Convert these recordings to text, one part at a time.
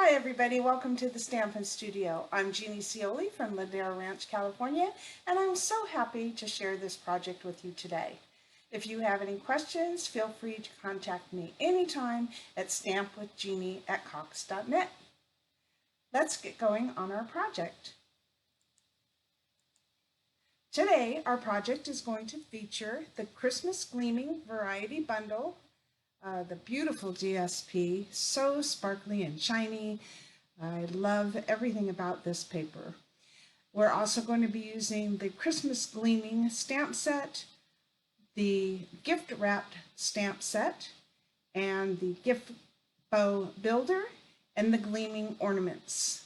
Hi everybody, welcome to the Stampin Studio. I'm Jeannie Scioli from Ladera Ranch, California, and I'm so happy to share this project with you today. If you have any questions, feel free to contact me anytime at stampwithjeannie@cox.net. Let's get going on our project. Today, our project is going to feature the Christmas Gleaming Variety Bundle. The beautiful DSP, so sparkly and shiny. I love everything about this paper. We're also going to be using the Christmas Gleaming stamp set, the gift wrapped stamp set, and the gift bow builder, and the gleaming ornaments.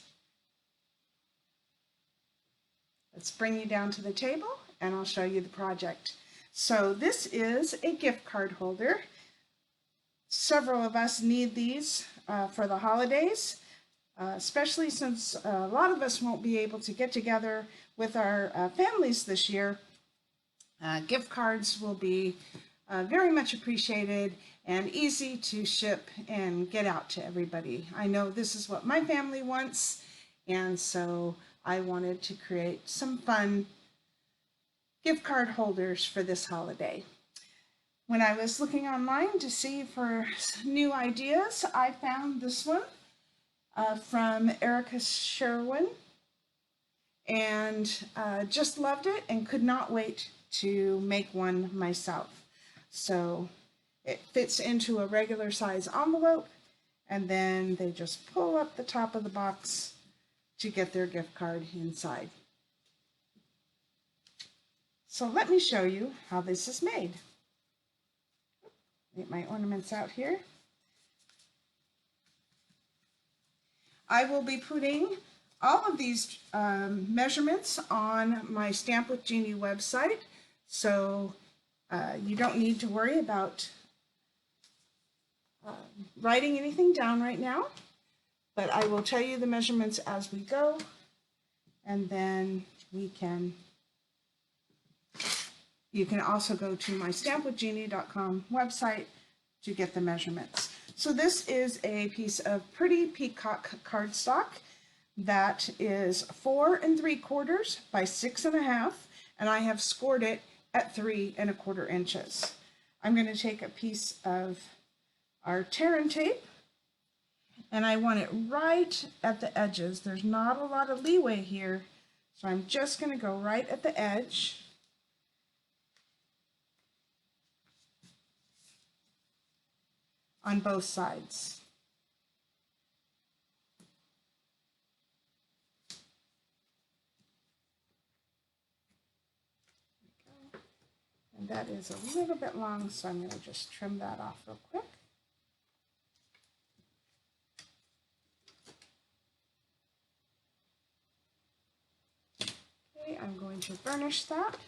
Let's bring you down to the table and I'll show you the project. So this is a gift card holder. Several of us need these for the holidays, especially since a lot of us won't be able to get together with our families this year. Gift cards will be very much appreciated and easy to ship and get out to everybody. I know this is what my family wants, and so I wanted to create some fun gift card holders for this holiday. When I was looking online to see for new ideas, I found this one from Erica Sherwin and just loved it and could not wait to make one myself. So it fits into a regular size envelope, and then they just pull up the top of the box to get their gift card inside. So let me show you how this is made. Get my ornaments out here. I will be putting all of these measurements on my Stamp with Jeannie website, so you don't need to worry about writing anything down right now, but I will tell you the measurements as we go, and then you can also go to my stampwithjeannie.com website to get the measurements. So this is a piece of pretty peacock cardstock that is 4 3/4 by 6 1/2, and I have scored it at 3 1/4 inches. I'm going to take a piece of our Terran tape, and I want it right at the edges. There's not a lot of leeway here, so I'm just going to go right at the edge. On both sides. And that is a little bit long, so I'm going to just trim that off real quick. Okay, I'm going to burnish that.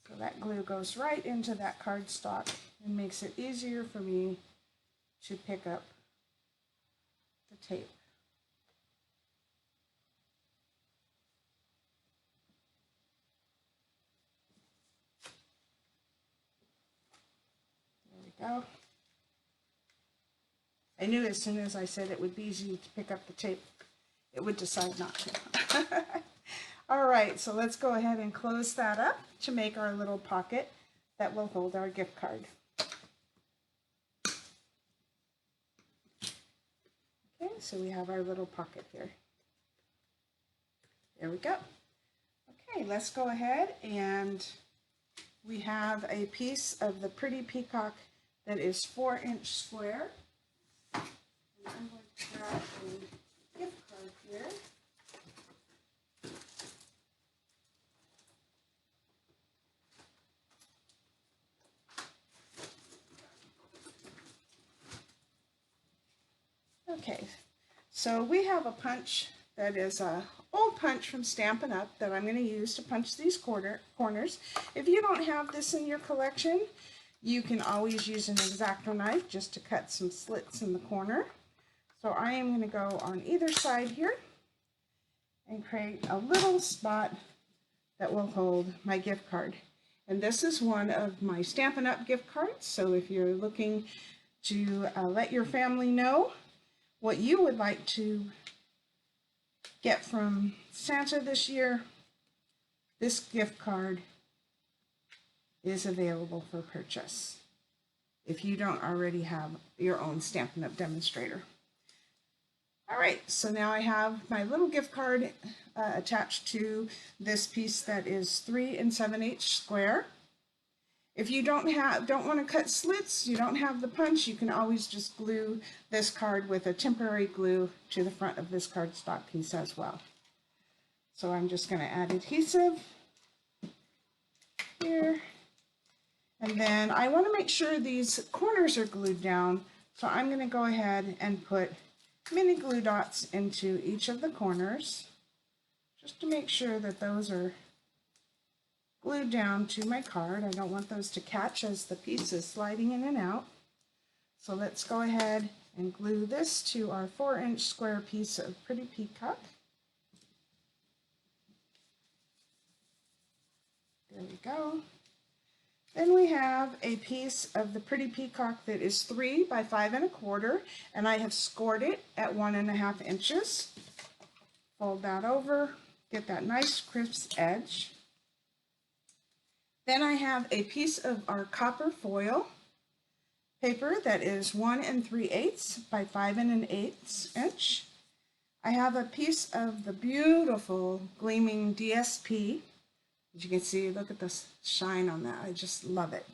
So that glue goes right into that cardstock and makes it easier for me to pick up the tape. There we go. I knew as soon as I said it would be easy to pick up the tape, it would decide not to. All right, so let's go ahead and close that up to make our little pocket that will hold our gift card. Okay, so we have our little pocket here. There we go. Okay, let's go ahead, and we have a piece of the pretty peacock that is 4-inch square. And I'm going to grab a gift card here. Okay, so we have a punch that is an old punch from Stampin' Up! That I'm going to use to punch these corners. If you don't have this in your collection, you can always use an X-Acto knife just to cut some slits in the corner. So I am going to go on either side here and create a little spot that will hold my gift card. And this is one of my Stampin' Up! Gift cards, so if you're looking to let your family know what you would like to get from Santa this year, this gift card is available for purchase if you don't already have your own Stampin' Up! Demonstrator. All right, so now I have my little gift card attached to this piece that is 3 7/8 square. If you don't want to cut slits, you don't have the punch, you can always just glue this card with a temporary glue to the front of this cardstock piece as well. So I'm just going to add adhesive here. And then I want to make sure these corners are glued down, so I'm going to go ahead and put mini glue dots into each of the corners just to make sure that those are glued down to my card. I don't want those to catch as the piece is sliding in and out. So let's go ahead and glue this to our 4-inch square piece of Pretty Peacock. There we go. Then we have a piece of the Pretty Peacock that is 3 by 5 1/4, and I have scored it at 1 1/2 inches. Fold that over, get that nice crisp edge. Then I have a piece of our copper foil paper that is 1 3/8 by 5 1/8 inch. I have a piece of the beautiful Gleaming DSP. As you can see, look at the shine on that. I just love it.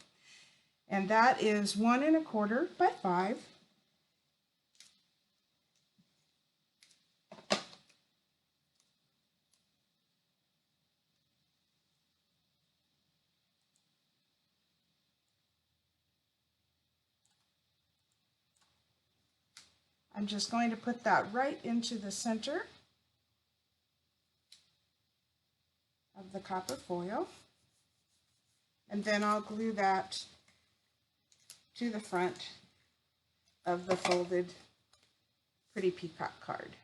And that is 1 1/4 by 5. I'm just going to put that right into the center of the copper foil, and then I'll glue that to the front of the folded Pretty Peacock card.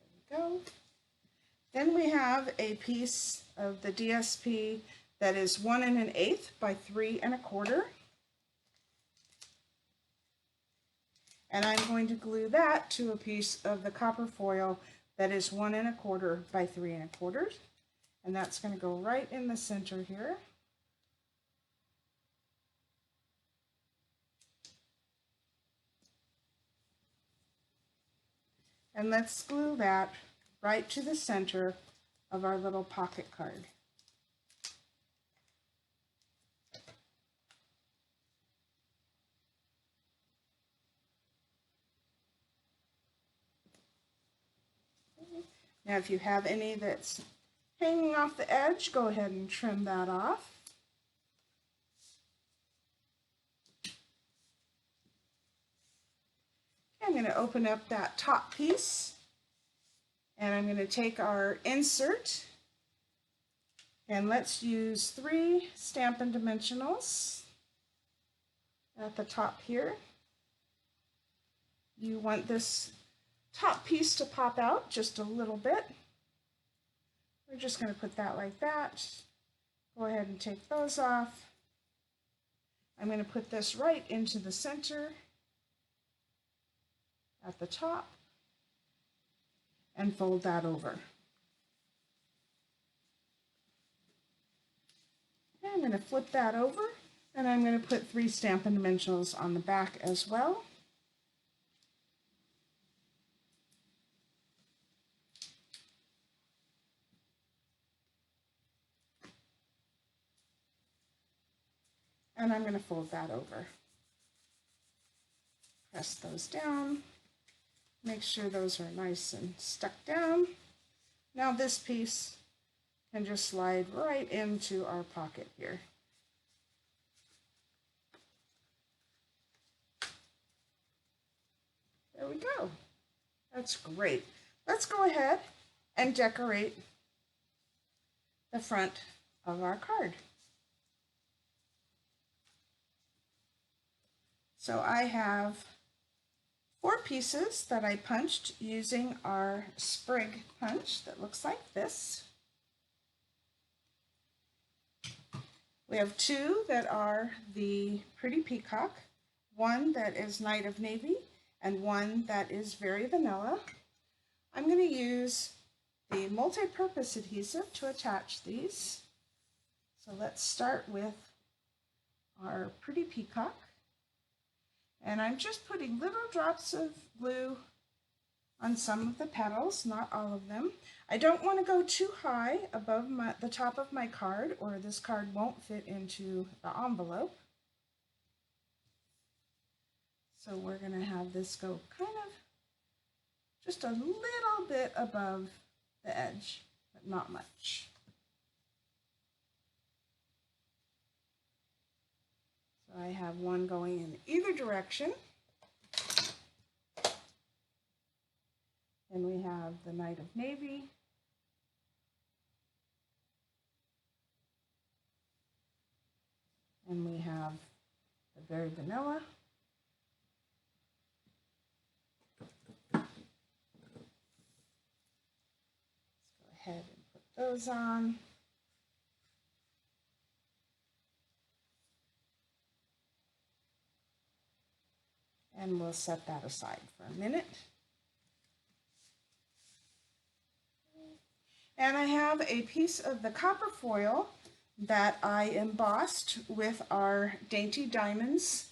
There we go. Then we have a piece of the DSP that is 1 1/8 by 3 1/4. And I'm going to glue that to a piece of the copper foil that is 1 1/4 by 3 1/4. And that's going to go right in the center here. And let's glue that right to the center of our little pocket card. Now, if you have any that's hanging off the edge, go ahead and trim that off. I'm going to open up that top piece, and I'm going to take our insert, and let's use 3 Stampin' Dimensionals at the top here. You want this top piece to pop out just a little bit. We're just going to put that like that. Go ahead and take those off. I'm going to put this right into the center at the top and fold that over. And I'm going to flip that over, and I'm going to put 3 Stampin' Dimensionals on the back as well. And I'm going to fold that over. Press those down. Make sure those are nice and stuck down. Now this piece can just slide right into our pocket here. There we go. That's great. Let's go ahead and decorate the front of our card. So I have 4 pieces that I punched using our sprig punch that looks like this. We have two that are the Pretty Peacock, one that is Night of Navy, and one that is Very Vanilla. I'm going to use the multi-purpose adhesive to attach these. So let's start with our Pretty Peacock. And I'm just putting little drops of glue on some of the petals, not all of them. I don't want to go too high above the top of my card, or this card won't fit into the envelope. So we're going to have this go kind of just a little bit above the edge, but not much. So I have one going in either direction. And we have the Night of Navy. And we have the Very Vanilla. Let's go ahead and put those on. And we'll set that aside for a minute. And I have a piece of the copper foil that I embossed with our Dainty Diamonds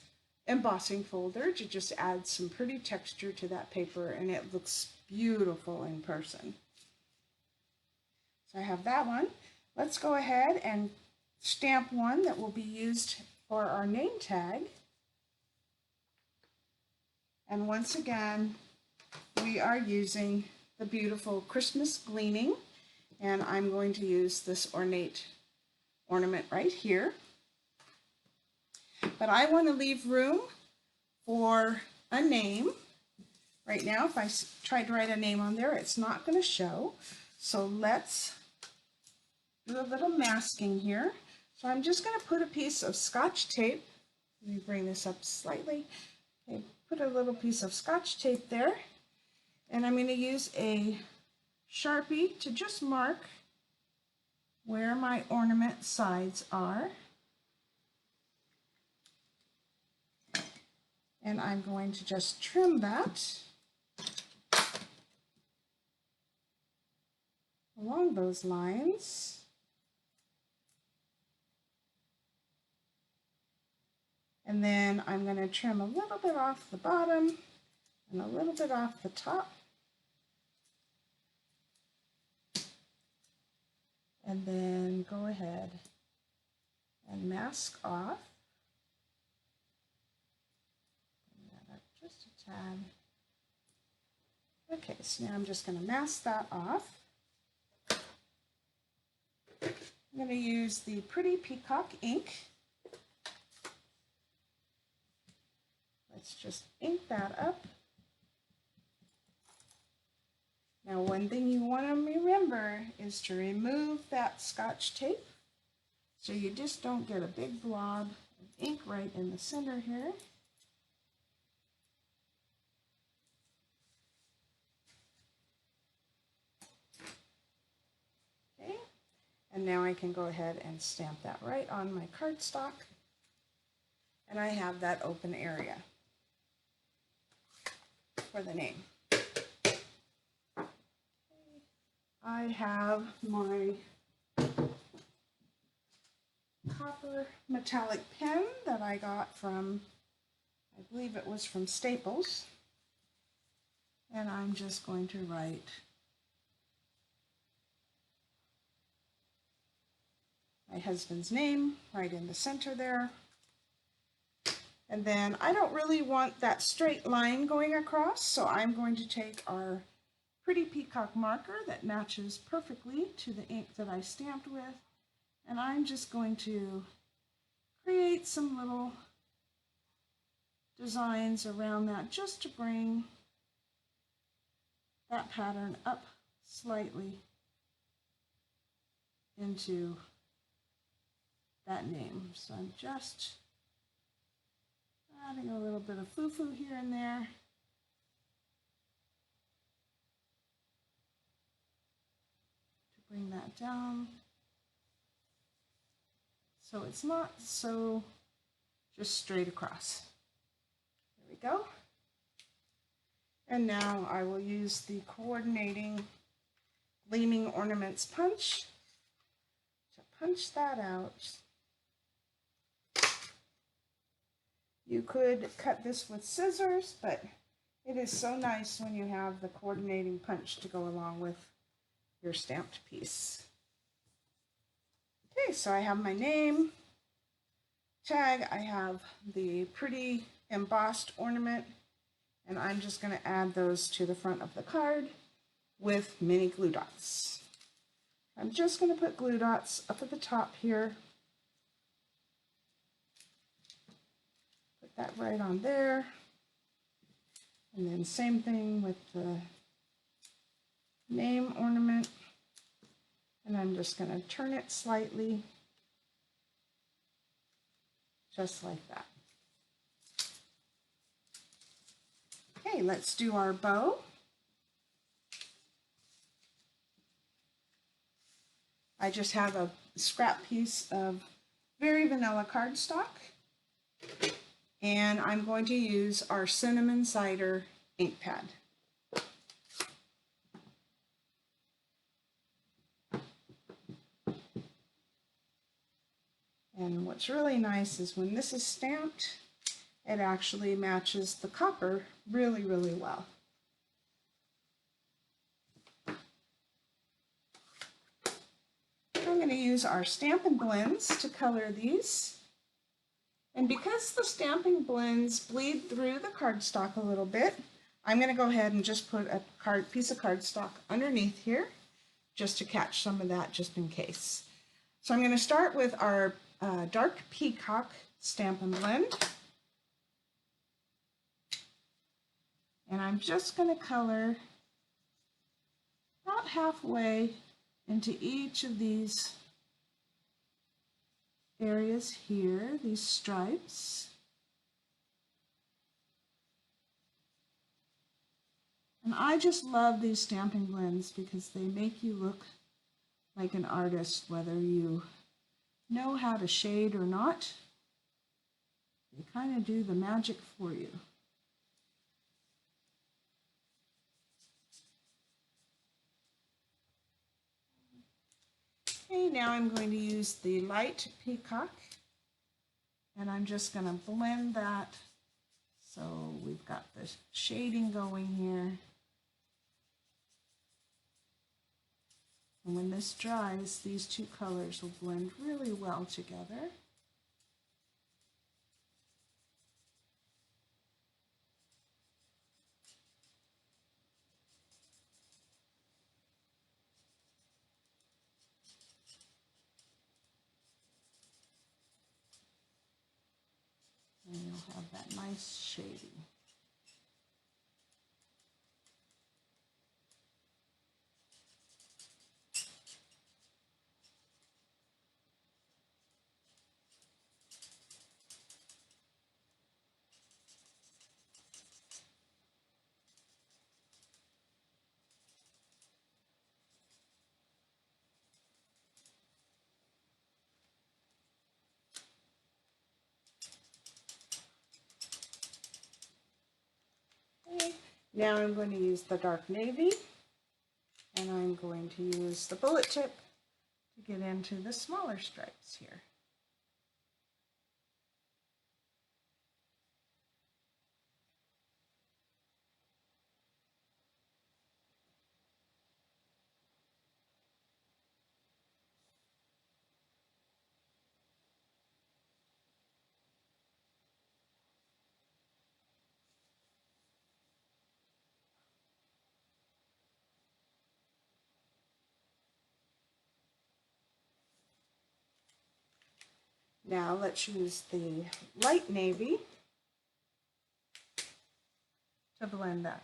embossing folder to just add some pretty texture to that paper, and it looks beautiful in person. So I have that one. Let's go ahead and stamp one that will be used for our name tag. And once again, we are using the beautiful Christmas Gleaming, and I'm going to use this ornate ornament right here. But I want to leave room for a name. Right now, if I tried to write a name on there, it's not going to show. So let's do a little masking here. So I'm just going to put a piece of Scotch tape. Let me bring this up slightly. Okay, put a little piece of Scotch tape there. And I'm going to use a Sharpie to just mark where my ornament sides are. And I'm going to just trim that along those lines. And then I'm going to trim a little bit off the bottom and a little bit off the top. And then go ahead and mask off. Bring that up just a tad. Okay, so now I'm just going to mask that off. I'm going to use the Pretty Peacock ink. Let's just ink that up. Now, one thing you want to remember is to remove that Scotch tape so you just don't get a big blob of ink right in the center here. Okay, and now I can go ahead and stamp that right on my cardstock, and I have that open area for the name. I have my copper metallic pen that I got from, I believe it was from Staples. And I'm just going to write my husband's name right in the center there. And then I don't really want that straight line going across, so I'm going to take our Pretty Peacock marker that matches perfectly to the ink that I stamped with, and I'm just going to create some little designs around that just to bring that pattern up slightly into that name. So I'm just adding a little bit of foo-foo here and there. Bring that down so it's not so just straight across. There we go. And now I will use the coordinating Gleaming Ornaments punch to punch that out. You could cut this with scissors, but it is so nice when you have the coordinating punch to go along with your stamped piece. Okay, so I have my name tag, I have the pretty embossed ornament, and I'm just going to add those to the front of the card with mini glue dots. I'm just going to put glue dots up at the top here. Put that right on there. And then same thing with the name ornament. And I'm just going to turn it slightly, just like that. Okay, let's do our bow. I just have a scrap piece of very vanilla cardstock, and I'm going to use our cinnamon cider ink pad. And what's really nice is when this is stamped, it actually matches the copper really, really well. I'm going to use our Stampin' blends to color these. And because the stamping blends bleed through the cardstock a little bit, I'm going to go ahead and just put a piece of cardstock underneath here just to catch some of that just in case. So I'm going to start with our dark peacock Stampin' blend. And I'm just going to color about halfway into each of these areas here, these stripes. And I just love these stamping blends because they make you look like an artist, whether you know how to shade or not. They kind of do the magic for you. Okay, now I'm going to use the light peacock, and I'm just going to blend that so we've got the shading going here. And when this dries, these two colors will blend really well together. And you'll have that nice shading. Okay. Now I'm going to use the dark navy, and I'm going to use the bullet tip to get into the smaller stripes here. Now let's use the light navy to blend that.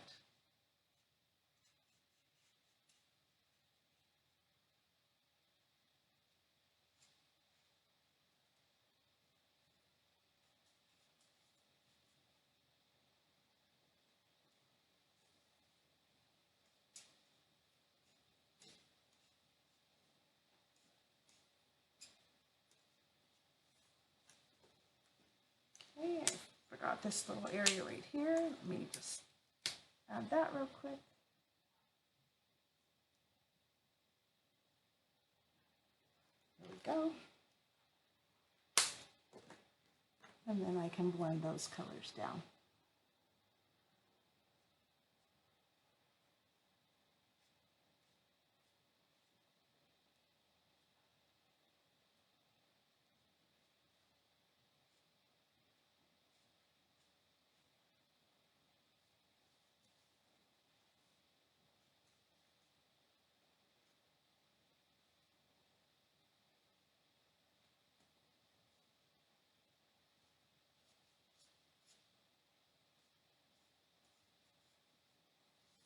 forgot this little area right here. Let me just add that real quick. There we go. And then I can blend those colors down.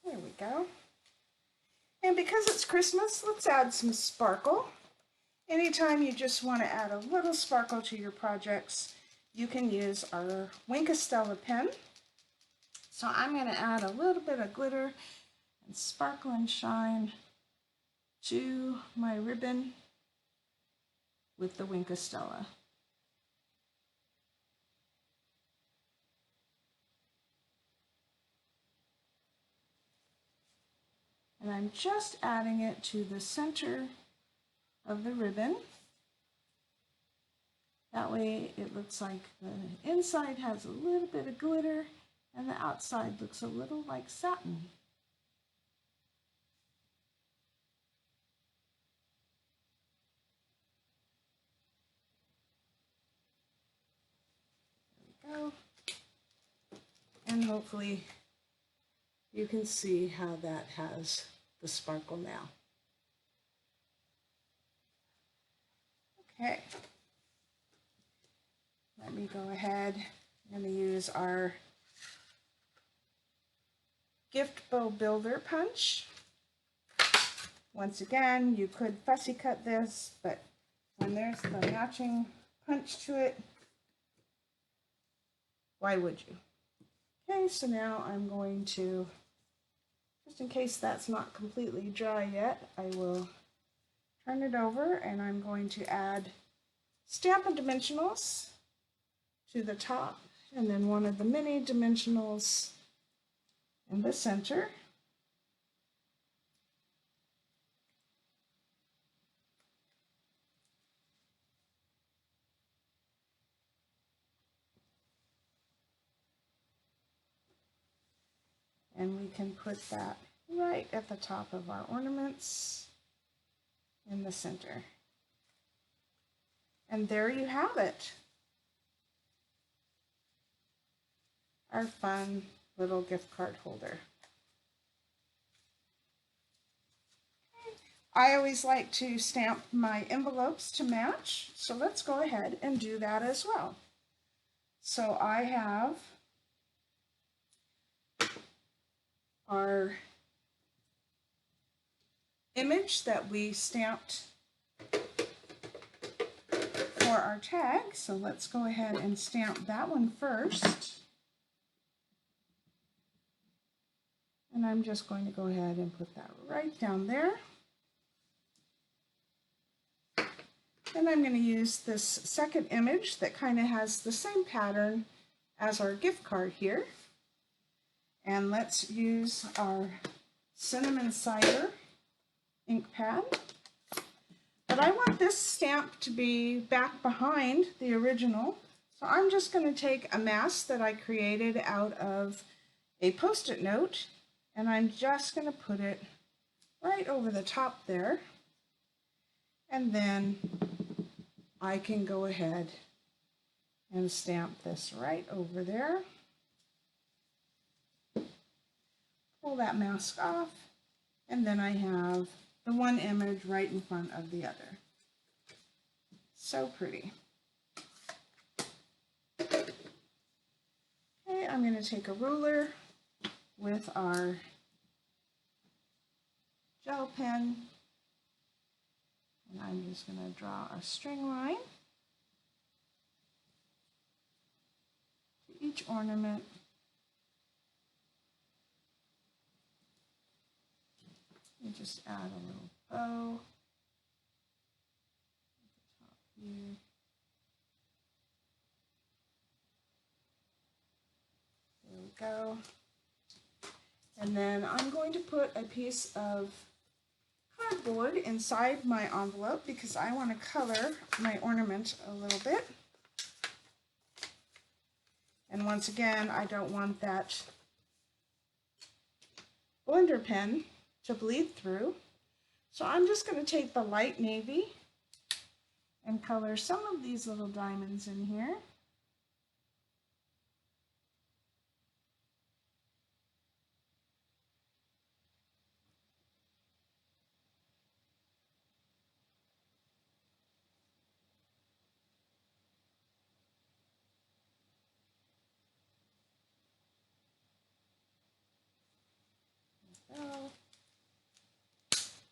There we go. And because it's Christmas, let's add some sparkle. Anytime you just want to add a little sparkle to your projects, you can use our Wink Stella pen. So I'm going to add a little bit of glitter and sparkle and shine to my ribbon with the Wink Stella. And I'm just adding it to the center of the ribbon. That way it looks like the inside has a little bit of glitter and the outside looks a little like satin. There we go. And hopefully you can see how that has the sparkle now. Okay. Let me go ahead. I'm going to use our Gift Bow Builder punch. Once again, you could fussy cut this, but when there's the matching punch to it, why would you? Okay, so now I'm going to, just in case that's not completely dry yet, I will turn it over and I'm going to add Stampin' Dimensionals to the top and then one of the mini dimensionals in the center. And we can put that right at the top of our ornaments in the center. And there you have it. Our fun little gift card holder. I always like to stamp my envelopes to match, so let's go ahead and do that as well. So I have our image that we stamped for our tag, so let's go ahead and stamp that one first. And I'm just going to go ahead and put that right down there. And I'm going to use this second image that kind of has the same pattern as our gift card here. And let's use our Cinnamon Cider ink pad. But I want this stamp to be back behind the original. So I'm just going to take a mask that I created out of a Post-it note, and I'm just going to put it right over the top there. And then I can go ahead and stamp this right over there. Pull that mask off, and then I have the one image right in front of the other. So pretty. Okay, I'm going to take a ruler with our gel pen, and I'm just going to draw a string line to each ornament. And just add a little bow at the top here. go. And then I'm going to put a piece of cardboard inside my envelope because I want to color my ornament a little bit. And once again, I don't want that blender pen to bleed through. So I'm just going to take the light navy and color some of these little diamonds in here. Go.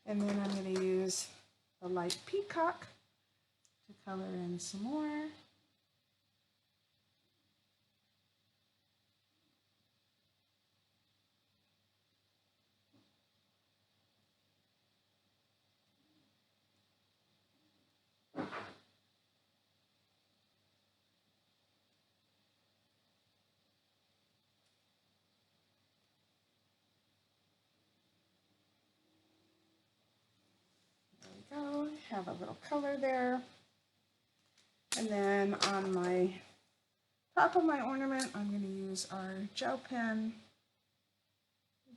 And then I'm going to use the light peacock to color in some more. Go, have a little color there. And then on my top of my ornament, I'm going to use our gel pen.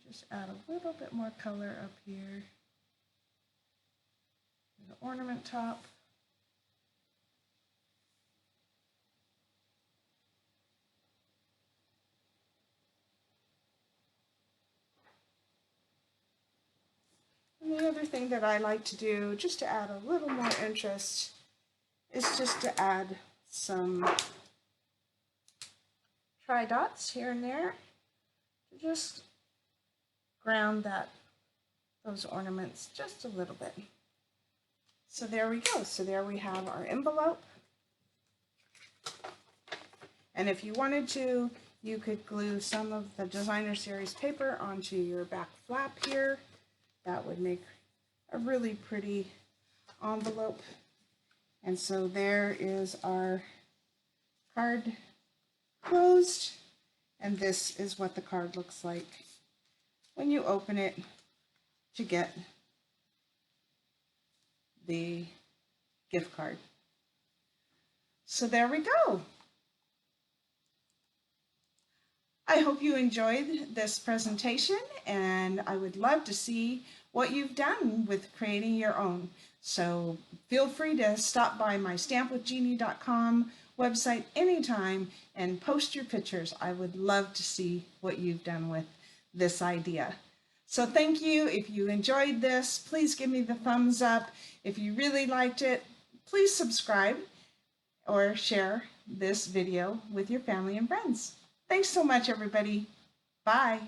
Just add a little bit more color up here. The ornament top. And the other thing that I like to do, just to add a little more interest, is just to add some tri-dots here and there to just ground those ornaments just a little bit. So there we go. So there we have our envelope. And if you wanted to, you could glue some of the designer series paper onto your back flap here. That would make a really pretty envelope. And so there is our card closed, and this is what the card looks like when you open it to get the gift card. So there we go. I hope you enjoyed this presentation, and I would love to see what you've done with creating your own. So feel free to stop by my stampwithjeannie.com website anytime and post your pictures. I would love to see what you've done with this idea. So thank you. If you enjoyed this, please give me the thumbs up. If you really liked it, please subscribe or share this video with your family and friends. Thanks so much, everybody. Bye.